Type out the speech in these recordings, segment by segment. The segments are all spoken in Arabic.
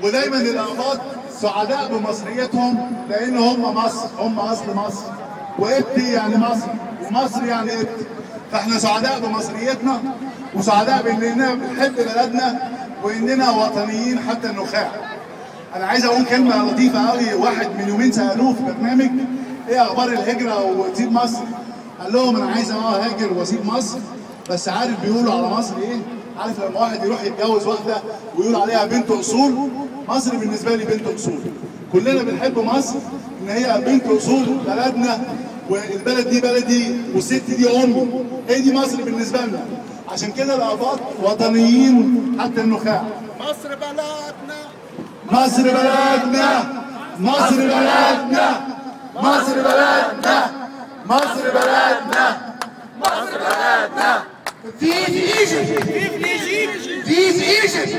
ودايما الأقباط سعداء بمصريتهم لأن هم مصر، هم أصل مصر، وإبتي يعني مصر، ومصر يعني إبتي. فإحنا سعداء بمصريتنا وسعداء بإننا بنحب بلدنا وإننا وطنيين حتى النخاع. أنا عايز أقول كلمة لطيفة قوي. واحد من يومين سألوه في برنامج إيه أخبار الهجرة وتسيب مصر؟ قال لهم أنا عايز أهاجر وأسيب مصر، بس عارف بيقولوا على مصر إيه؟ عارف لما واحد يروح يتجوز واحدة ويقول عليها بنت أصول؟ مصر بالنسبة لي بنت أصول. كلنا بنحب مصر إن هي بنت أصول بلدنا، والبلد دي بلدي والست دي أمي. هي دي مصر بالنسبة لنا. عشان كده الآباط وطنيين حتى النخاع. مصر بلدنا، مصر بلدنا، مصر بلدنا، مصر بلدنا، مصر بلدنا، مصر بلدنا. Vive Egypt! Vive Egypt!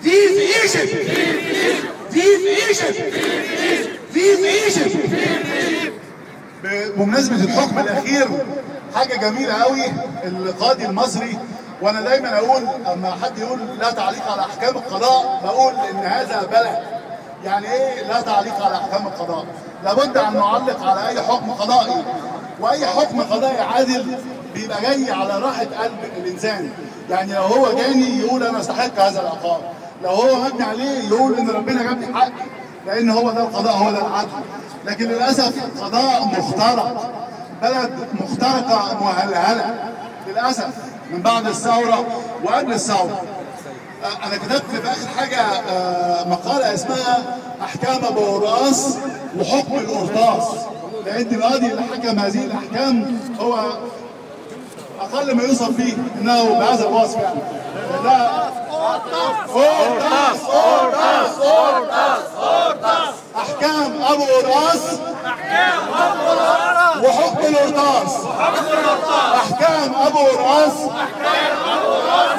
Vive Egypt! Vive Egypt! Vive Egypt! Vive Egypt! بمناسبة الحكم الأخير حاجة جميلة قوي القاضي المصري. وأنا دايما أقول أما حد يقول لا تعليق على أحكام القضاء بقول إن هذا بلد. يعني إيه لا تعليق على أحكام القضاء؟ لابد أن نعلق على أي حكم قضائي، وأي حكم قضائي عادل بيبقى جاي على راحة قلب الإنسان. يعني لو هو جاني يقول أنا أستحق هذا العقاب، لو هو مبني عليه يقول إن ربنا جاب لي حقي، لأن هو ده القضاء، هو ده العدل. لكن للأسف قضاء مخترق، بلد مخترقة مهلهلة للأسف من بعد الثورة وقبل الثورة. أنا كتبت في آخر حاجة مقالة اسمها أحكام أبو قرطاس وحكم القرطاس، لأن القاضي اللي حكم هذه الأحكام هو أقل ما يوصف فيه إنه بهذا الوصف. يعني لا قرطاس قرطاس قرطاس قرطاس أحكام أبو قرطاس، أحكام أبو قرطاس وحكم القرطاس، أحكام أبو قرطاس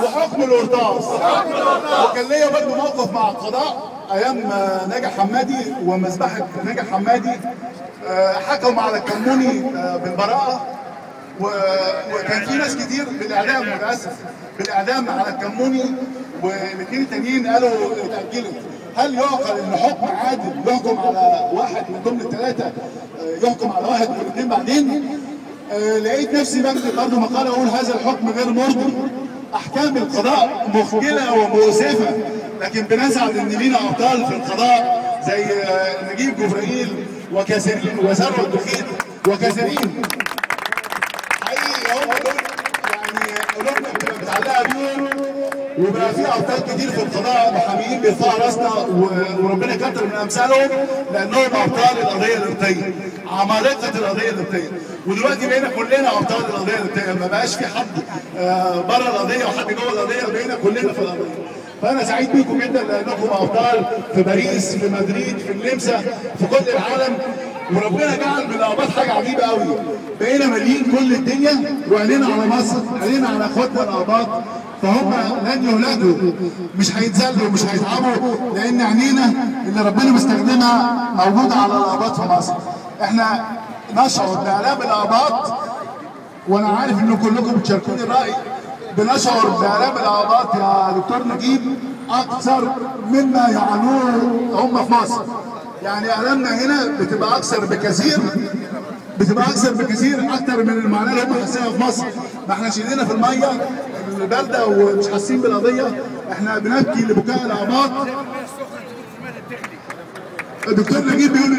وحكم القرطاس. وكان ليا برضه موقف مع القضاء أيام ناجي حمادي ومذبحة ناجي حمادي. حكموا على الكموني بالبراءة، وكان في ناس كتير بالاعدام للاسف، بالاعدام على الكموني، والاثنين التانيين قالوا اتاجلت. هل يعقل ان حكم عادل يحكم على واحد من ضمن الثلاثه، يحكم على واحد من الاثنين بعدين؟ لقيت نفسي بكتب برضه مقاله اقول هذا الحكم غير مرضي. احكام القضاء مخجله ومؤسفه، لكن بنسعد ان لينا ابطال في القضاء زي نجيب جبرائيل وكثيرين وثروت دخيل وكثيرين. يعني قلوبنا بتبقى متعلقه بيهم، وبقى في ابطال كتير في القضاء محاميين بيرفعوا راسنا وربنا يكتر من امثالهم، لانهم ابطال القضيه القبطيه، عمالقه القضيه القبطيه. ودلوقتي بقينا كلنا ابطال القضيه القبطيه، ما بقاش في حد بره القضيه وحد جوه القضيه، بقينا كلنا في القضيه. فانا سعيد بيكم جدا لانكم ابطال في باريس، في مدريد، في النمسا، في كل العالم. وربنا جعل من الاباط حاجه عجيبه قوي، بقينا مالين كل الدنيا وعينينا على مصر، عينينا على اخواتنا الاباط. فهم لن يهلكوا، مش هيتذلوا، مش هيتعبوا، لان عينينا اللي ربنا مستخدمها موجوده على الاباط في مصر. احنا نشعر بآلام الاباط، وانا عارف ان كلكم بتشاركوني الراي، بنشعر بآلام الاباط يا دكتور نجيب اكثر مما يعانوه هم في مصر. يعني آلامنا هنا بتبقى أكثر بكثير، أكثر من المعاناة اللي هم حاسينها في مصر. ما احنا شايلينها في المية الباردة ومش حاسين بالقضية، احنا بنبكي لبكاء الآباط. الدكتور نجيب بيقول